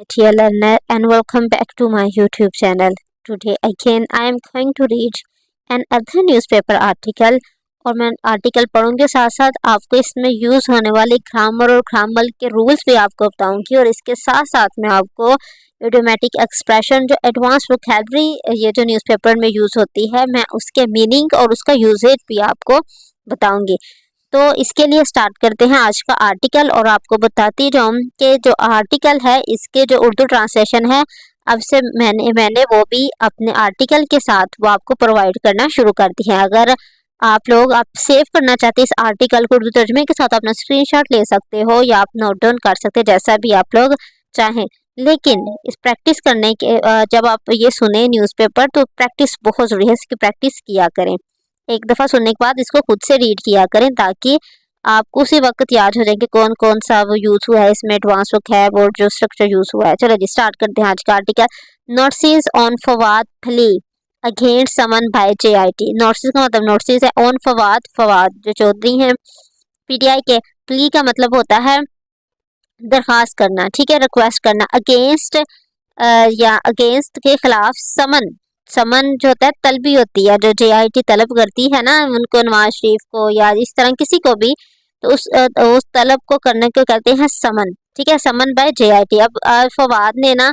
Dear learner, and welcome back to my YouTube channel. Today again I am going to read another newspaper article और मैं article पढ़ूंगी, साथ साथ आपको इसमें use होने वाले ग्रामर और ग्रामर के रूल्स भी आपको बताऊंगी और इसके साथ साथ मैं आपको इडियोमैटिक एक्सप्रेशन जो एडवांस वोकैबुलरी ये जो न्यूज़पेपर में यूज़ होती है मैं उसके मीनिंग और उसका यूजेज भी आपको बताऊंगी। तो इसके लिए स्टार्ट करते हैं आज का आर्टिकल और आपको बताती जाऊँ कि जो आर्टिकल है इसके जो उर्दू ट्रांसलेशन है अब से मैंने वो भी अपने आर्टिकल के साथ वो आपको प्रोवाइड करना शुरू कर दी है। अगर आप सेव करना चाहते हैं इस आर्टिकल को उर्दू तर्जुमे के साथ अपना स्क्रीनशॉट ले सकते हो या आप नोट डाउन कर सकते हैं, जैसा भी आप लोग चाहें। लेकिन इस प्रैक्टिस करने के जब आप ये सुने न्यूज़पेपर तो प्रैक्टिस बहुत ज़रूरी है, इसकी प्रैक्टिस किया करें। एक दफ़ा सुनने के बाद इसको खुद से रीड किया करें ताकि आपको उसी वक्त याद हो जाए कि कौन कौन सा वो यूज़ हुआ है, इसमें एडवांस बुक है वो जो स्ट्रक्चर यूज़ हुआ है। चलो जी स्टार्ट करते हैं आज का article. Notice on Fawad plea against summon by JIT। Notice का मतलब नोटिस है ऑन फवाद जो चौधरी हैं PTI के। प्ली का मतलब होता है दरखास्त करना, ठीक है, रिक्वेस्ट करना। अगेंस्ट या अगेंस्ट के खिलाफ समन जो होता है तलबी होती है, जो JIT तलब करती है ना उनको, नवाज शरीफ को या इस तरह किसी को भी, तो उस तलब को करने को कहते हैं समन, ठीक है, समन बाय JIT। अब फवाद ने ना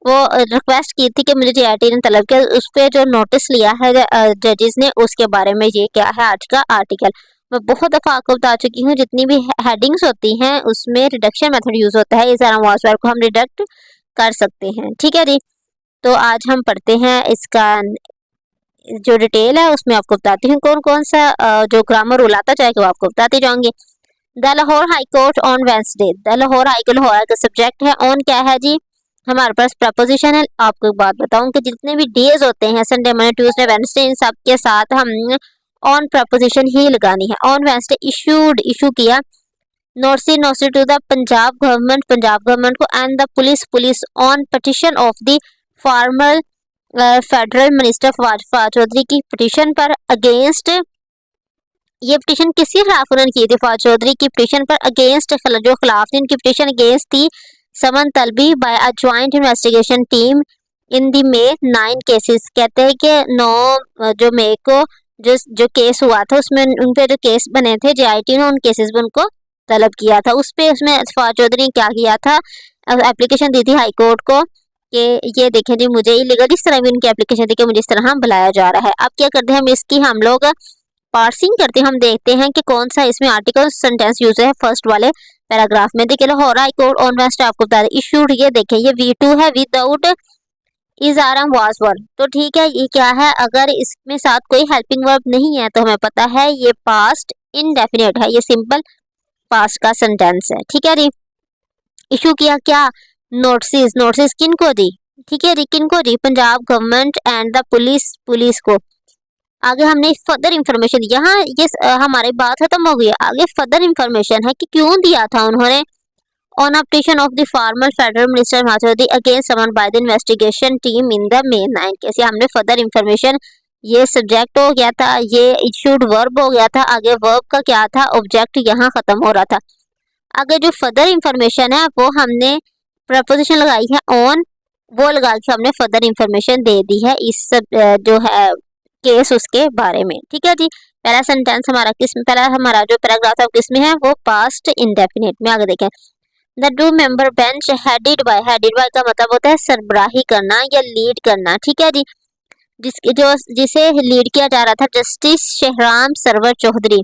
वो रिक्वेस्ट की थी कि मुझे JIT ने तलब किया, उस पर जो नोटिस लिया है जजेस ने उसके बारे में ये क्या है आज का आर्टिकल। मैं बहुत दफ़ा आपको बता चुकी हूँ जितनी भी हेडिंग्स होती हैं उसमें रिडक्शन मेथड यूज़ होता है, इस वाज को हम रिडक्ट कर सकते हैं, ठीक है जी। तो आज हम पढ़ते हैं इसका जो डिटेल है उसमें आपको बताती हूँ कौन कौन सा जो ग्रामर रूल आता जाएगा वो आपको बताते जाऊंगे। The Lahore high court on Wednesday. The Lahore high Court Lahore का सब्जेक्ट है, ऑन क्या है जी, हमारे पास प्रपोजिशन है। आपको एक बात बताऊं कि जितने भी डेज होते हैं संडे मंडे ट्यूसडे वेडनेसडे इन सब के साथ हम ऑन प्रपोजिशन ही लगानी है। ऑन वेंसडे इशू किया notice to the Punjab government को and the police on petition of the former federal minister Fawad Chaudhry की पिटिशन पर अगेंस्ट। ये पिटिशन किसके खिलाफ उन्होंने की थी, फवाद चौधरी की पिटिशन पर अगेंस्ट, जो खिलाफ थी उनकी पिटिशन अगेंस्ट थी समन तलबी by a joint investigation team in the May 9 cases. कहते हैं कि 9 जो मई को जो केस हुआ था उसमें उन पे जो केस बने थे JIT ने उन केसेस में उनको तलब किया था। उसमें फवाद चौधरी ने क्या किया था, एप्लीकेशन दी थी हाई कोर्ट को कि ये देखें जी मुझे इलीगल, इस तरह भी उनकी एप्लीकेशन थी कि मुझे इस तरह हम बुलाया जा रहा है। अब क्या करते हैं हम लोग पार्सिंग करते हैं, हम देखते हैं कि कौन सा इसमें आर्टिकल सेंटेंस यूज है। फर्स्ट वाले पैराग्राफ में देखिए Lahore high court on west आपको बता दें इशूड, ये देखें ये V2 है without is are am was one, तो ठीक है ये क्या है, अगर इसमें साथ कोई हेल्पिंग वर्ब नहीं है तो हमें पता है ये पास्ट इनडेफिनेट है, ये सिंपल पास्ट का सेंटेंस है, ठीक है जी। इशू किया क्या, नोटिस किन को दी, ठीक है जी, किन को दी, Punjab government and the police को। आगे हमने फर्दर इंफॉर्मेशन, यहाँ ये हमारी बात खत्म हो गई है, आगे फर्दर इंफॉर्मेशन है कि क्यों दिया था उन्होंने। On petition of the former federal minister Madhuri against summon by the investigation team in the main 9 कैसे हमने फर्दर इंफॉर्मेशन, ये सब्जेक्ट हो गया था, ये इशूड वर्ब हो गया था, आगे वर्ब का क्या था, ऑब्जेक्ट यहाँ खत्म हो रहा था। आगे जो फर्दर इंफॉर्मेशन है वो हमने प्रपोजिशन लगाई है ऑन, वो लगा के हमने फर्दर इंफॉर्मेशन दे दी है इस जो है केस उसके बारे में, ठीक है जी। पहला सेंटेंस हमारा पहला हमारा जो पैराग्राफ है किस में है, वो पास्ट इंडेफिनिट में। आगे देखें the 2 member bench headed bye का मतलब होता है सरबराही करना या लीड करना, ठीक है जी। जिसे लीड किया जा रहा था justice Shahram Sarwar Chaudhry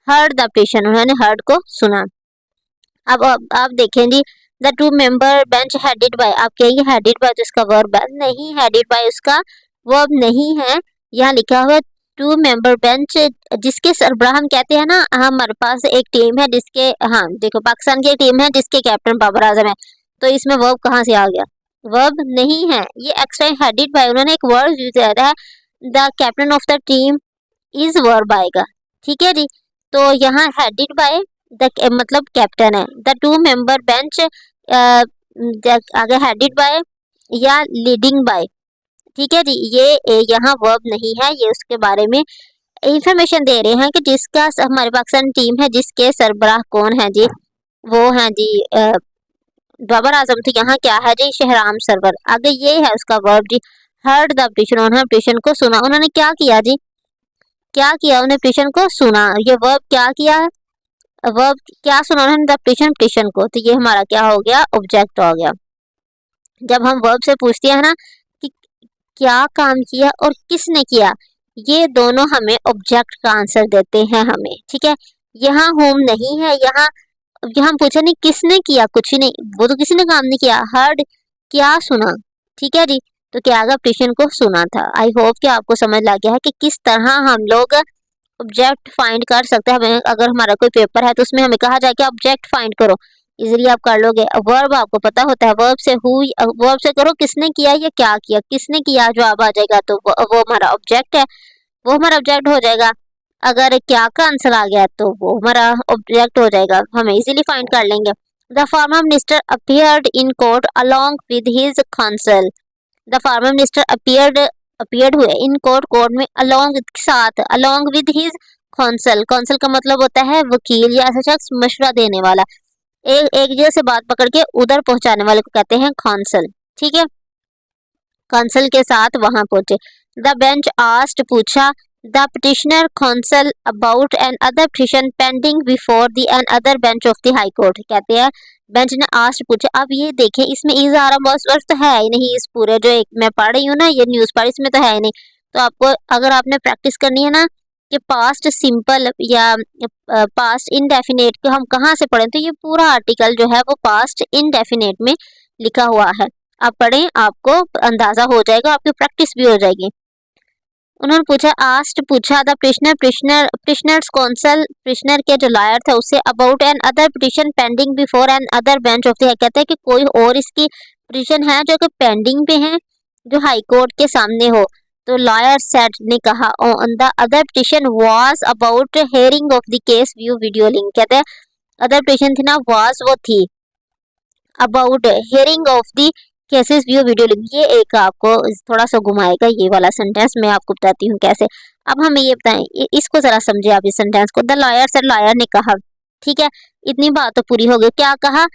heard the petition, उन्होंने हर्ड को सुना। अब आप देखें जी the 2 member bench headed by, आप कहेंगे हेडेड बाय तो इसका वर्ब नहीं, हेडेड बाय उसका वर्ब नहीं है, यहाँ लिखा हुआ 2 मेंबर बेंच जिसके सरबराह हम कहते हैं ना, हमारे पास एक टीम है जिसके, हाँ देखो पाकिस्तान की एक टीम है जिसके कैप्टन बाबर आजम है, तो इसमें वर्ब कहाँ से आ गया, वर्ब नहीं है, ये एक्स्ट्रा हेडेड बाय उन्होंने एक वर्ड यूज किया है, the captain of the team is verb आएगा, ठीक है जी। तो यहाँ हेडेड बाय द मतलब कैप्टन है, द 2 मेंबर बेंच आगे हेडेड बाय या लीडिंग बाय, ठीक है जी, ये यहाँ वर्ब नहीं है, ये उसके बारे में इंफॉर्मेशन दे रहे हैं कि जिसका हमारे पाकिस्तान टीम है जिसके सरबराह कौन है जी, वो हैं जी बाबर आजम थे। यहाँ क्या है जी, शहराम सरवर। आगे ये है उसका वर्ब जी, हर्ड द पिटिशन, उन्होंने पिटिशन को सुना। उन्होंने क्या किया जी, क्या किया, उन्हें पिटिशन को सुना। ये वर्ब क्या किया, वर्ब क्या सुना उन्होंने, द पिटिशन, पिटिशन को। तो ये हमारा क्या हो गया, ऑब्जेक्ट हो गया। जब हम वर्ब से पूछते हैं ना कि क्या काम किया और किसने किया, ये दोनों हमें ऑब्जेक्ट का आंसर देते हैं हमें, ठीक है। यहाँ होम नहीं है, यहाँ यहाँ पूछा नहीं किसने किया, कुछ ही नहीं, वो तो किसी ने काम नहीं किया। हर्ड क्या सुना, ठीक है जी। तो क्या आगा, पिटिशन को सुना था। आई होप कि आपको समझ लग गया है कि किस तरह हम लोग ऑब्जेक्ट फाइंड कर सकते हैं। हमें अगर हमारा कोई पेपर है तो उसमें हमें कहा जाए कि ऑब्जेक्ट फाइंड करो, इजीली आप कर लोगे। वर्ब आपको पता होता है, वर्ब से हु, वर्ब से करो किसने किया या क्या किया, किसने किया जवाब आ जाएगा तो वो हमारा ऑब्जेक्ट है, वो हमारा ऑब्जेक्ट हो जाएगा। अगर क्या का आंसर आ गया तो वो हमारा ऑब्जेक्ट हो जाएगा, हम इजीली फाइंड कर लेंगे। The farmer minister appeared in court along with his council. The farmer minister appeared हुए इन कोर्ट, कोर्ट में, अलोंग साथ, along with his council. Council का मतलब होता है वकील या ऐसा शख्स मशवरा देने वाला। एक जगह से बात पकड़ के उधर पहुंचाने वाले को कहते हैं काउंसिल, ठीक है। काउंसिल के साथ वहां पहुंचे। द बेंच आस्ट पूछा the petitioner counsel about another petition pending before the another bench of the high court. कहते हैं बेंच ने आस्ट पूछा। अब ये देखें, इसमें इज आ रहा वर्ड तो है ही नहीं, इस पूरे जो एक मैं पढ़ रही हूँ ना, ये न्यूज पढ़, इसमें तो है ही नहीं। तो आपको अगर आपने प्रैक्टिस करनी है ना कि पास्ट सिंपल या पास्ट इनडेफिनेट को हम कहाँ से पढ़ें, तो ये पूरा आर्टिकल जो है वो पास्ट इनडेफिनेट में लिखा हुआ है। आप पढ़ें, आपको अंदाजा हो जाएगा, आपकी प्रैक्टिस भी हो जाएगी। उन्होंने पूछा, आस्ट पूछा द प्रिजनर्स काउंसिल, प्रिजनर के जो लॉयर थे उससे, about another petition pending before N other bench of the, कहते हैं कि कोई और इसकी पिटिशन है जो कि पेंडिंग पे है, जो हाई कोर्ट के सामने हो। तो लॉयर सेड ने कहा, on the other petition was about hearing of the case view video link. कहते हैं अदर पिटिशन थी ना, वाज वो थी, about hearing of the cases view video link. ये एक आपको थोड़ा सा घुमाएगा ये वाला सेंटेंस, मैं आपको बताती हूँ कैसे। अब हमें ये बताएं, इसको जरा समझे आप इस सेंटेंस को। द लॉयर से, लॉयर ने कहा, ठीक है, इतनी बात तो पूरी हो गई। क्या कहा,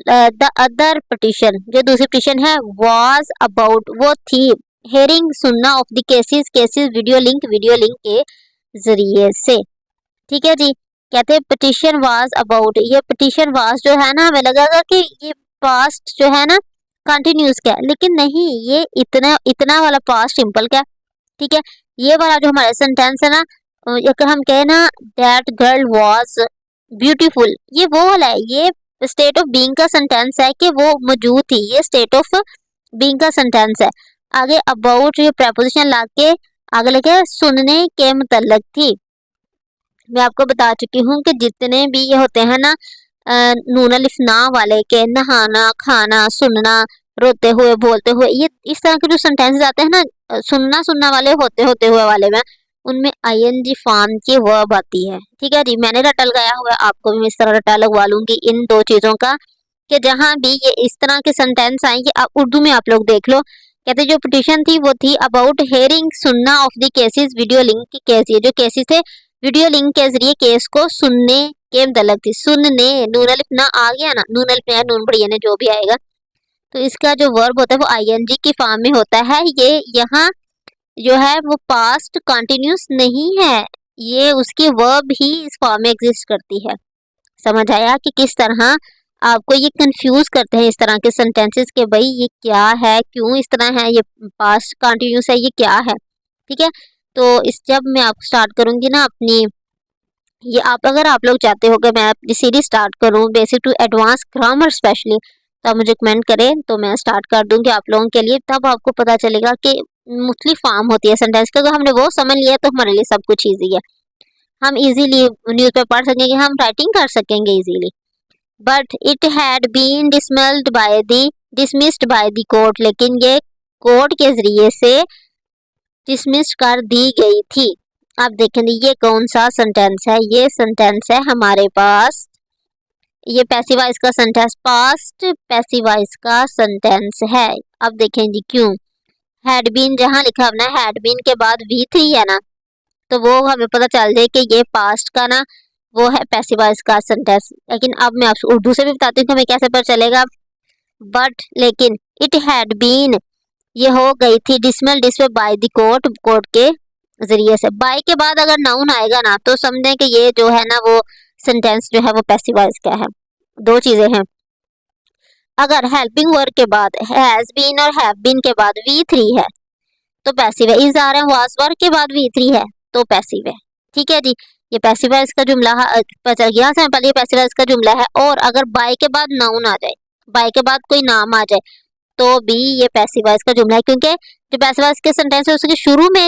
द अदर पिटिशन, जो दूसरी पिटिशन है, वाज अबाउट वो थी, हेयरिंग सुनना, of the cases, cases video link के जरिए से, ठीक है जी। कहते हैं पिटिशन वाज अबाउट, ये पिटिशन वाज जो है ना, हमें लगेगा कि ये पास्ट जो है ना कंटिन्यूस क्या, लेकिन नहीं, ये इतना वाला पास्ट सिंपल क्या, ठीक है। ये वाला जो हमारा सेंटेंस है ना, अगर हम कहें ना दैट गर्ल वाज ब्यूटीफुल, ये वो वाला है, ये स्टेट ऑफ बीइंग का सेंटेंस है कि वो मौजूद थी, ये स्टेट ऑफ बीइंग का सेंटेंस है। आगे अबाउट ये प्रेपोजिशन ला के आगे लगे सुनने के मतलब थी। मैं आपको बता चुकी हूँ कि जितने भी ये होते हैं ना नून अलिफ ना वाले के, नहाना, खाना, सुनना, रोते हुए, बोलते हुए, ये इस तरह के जो सेंटेंसेस आते हैं ना सुनना वाले, होते हुए वाले में, उनमें आईएनजी फॉर्म की वर्ब आती है, ठीक है जी। मैंने रटा लगाया हुआ है, आपको भी इस तरह रटा लगवा लूंगी इन दो चीजों का, कि जहां भी ये इस तरह के सेंटेंस आएंगे आप उर्दू में आप लोग देख लो। कहते जो पिटिशन थी वो थी अबाउट हेयरिंग सुनना of the cases video link की केस, ये जो केसेस थे वीडियो लिंक के जरिए केस को सुनने के मतलब थी, सुनने, नून अलिफ ना आ गया ना, नून अलिफ या नून बढ़िया ने जो भी आएगा, तो इसका जो वर्ब होता है वो आईएनजी की फॉर्म में होता है। ये यहाँ जो है वो पास्ट कंटिन्यूस नहीं है, ये उसकी वर्ब ही इस फॉर्म में एग्जिस्ट करती है। समझ आया कि किस तरह आपको ये कंफ्यूज करते हैं इस तरह के सेंटेंसेस के, भाई ये क्या है, क्यों इस तरह है, ये पास्ट कंटिन्यूस है, ये क्या है, ठीक है। तो इस जब मैं आप स्टार्ट करूंगी ना अपनी ये, आप अगर आप लोग चाहते हो कि मैं अपनी सीरीज स्टार्ट करूं basic to advance grammar specially, तो आप मुझे कमेंट करें तो मैं स्टार्ट कर दूंगी आप लोगों के लिए। तब आपको पता चलेगा कि मुख्तलिफ फॉर्म होती है सेंटेंस का, अगर हमने वो समझ लिया तो हमारे लिए सब कुछ ईजी है, हम इजीली न्यूज़ पेपर पढ़ सकेंगे, हम राइटिंग कर सकेंगे easily. But it had been dismissed by the court, लेकिन ये कोर्ट के जरिए से डिसमिस कर दी गई थी। आप देखेंगे ये कौन सा सेंटेंस है, ये सेंटेंस है हमारे पास, ये पैसिव वॉइस का सेंटेंस, पास्ट पैसिव वॉइस का सेंटेंस है। अब देखें जी क्यों, हैड बीन जहां लिखा अपना हैड बीन के बाद V3 है ना, तो वो हमें पता चल जाए कि ये पास्ट का ना वो है पैसिव वॉइस का सेंटेंस। लेकिन अब मैं आपको उर्दू से भी बताती हूँ कि हमें कैसे पता चलेगा। बट लेकिन इट हैड बीन, ये हो गई थी decimal dismiss bye the court, court के जरिए से। बाय के बाद अगर नाउन आएगा ना तो समझें कि ये जो है ना वो सेंटेंस जो है वो पैसिव वॉइस का है। दो चीजें हैं, अगर हेल्पिंग वर्ब के बाद हैज बीन और हैव बीन के बाद V3 है तो पैसिव है। Is are am was verb के बाद V3 है तो पैसिव है। ठीक है जी, ये पैसिव वॉइस का जुमला पता गया से पहले, ये पैसिव वॉइस का जुमला है। और अगर बाय के बाद नाउन आ जाए, बाय के बाद कोई नाम आ जाए तो भी ये पैसिव वॉइस का जुमला है, क्योंकि जो पैसिव वॉइस के सेंटेंस है उसके शुरू में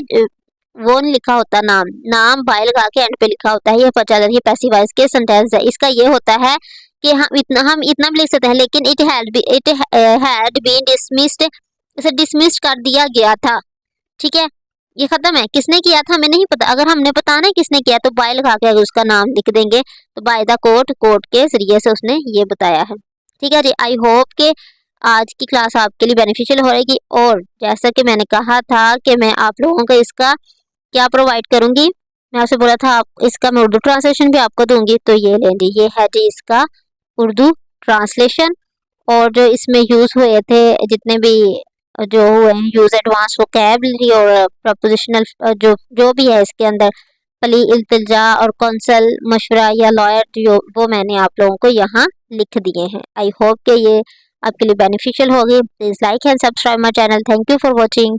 वो नहीं लिखा होता नाम, नाम बाय लगा के एंड पे लिखा होता है, ये पता चल रही है पैसिव वॉइस के सेंटेंस है। इसका ये होता है कि हम इतना भी लिख सकते हैं, लेकिन इट हैड बीन डिसमिस्ड, इसे डिसमिस्ड कर दिया गया था। ठीक है, ये खत्म है। किसने किया था हमें नहीं पता, अगर हमने बताना है किसने किया तो बाय लगा के अगर उसका नाम लिख देंगे तो बाय द कोर्ट, कोर्ट के जरिए से उसने ये बताया है। ठीक है जी, आई होप के आज की क्लास आपके लिए बेनिफिशियल हो रहेगी। और जैसा कि मैंने कहा था कि मैं आप लोगों को इसका क्या प्रोवाइड करूंगी, मैं आपसे बोला था आप इसका मैं उर्दू ट्रांसलेशन भी आपको दूंगी, तो ये लें जी, ये है जी इसका उर्दू ट्रांसलेशन। और जो इसमें यूज हुए थे जितने भी जो हुए हैं यूज एडवांस वोकैबुलरी और प्रपोजिशनल जो भी है इसके अंदर, पली इल्तिजा और कौंसल मशवरा या लॉयर, जो वो मैंने आप लोगों को यहाँ लिख दिए हैं। आई होप कि ये आपके लिए बेनिफिशियल होगी। Please like and subscribe my channel. Thank you for watching.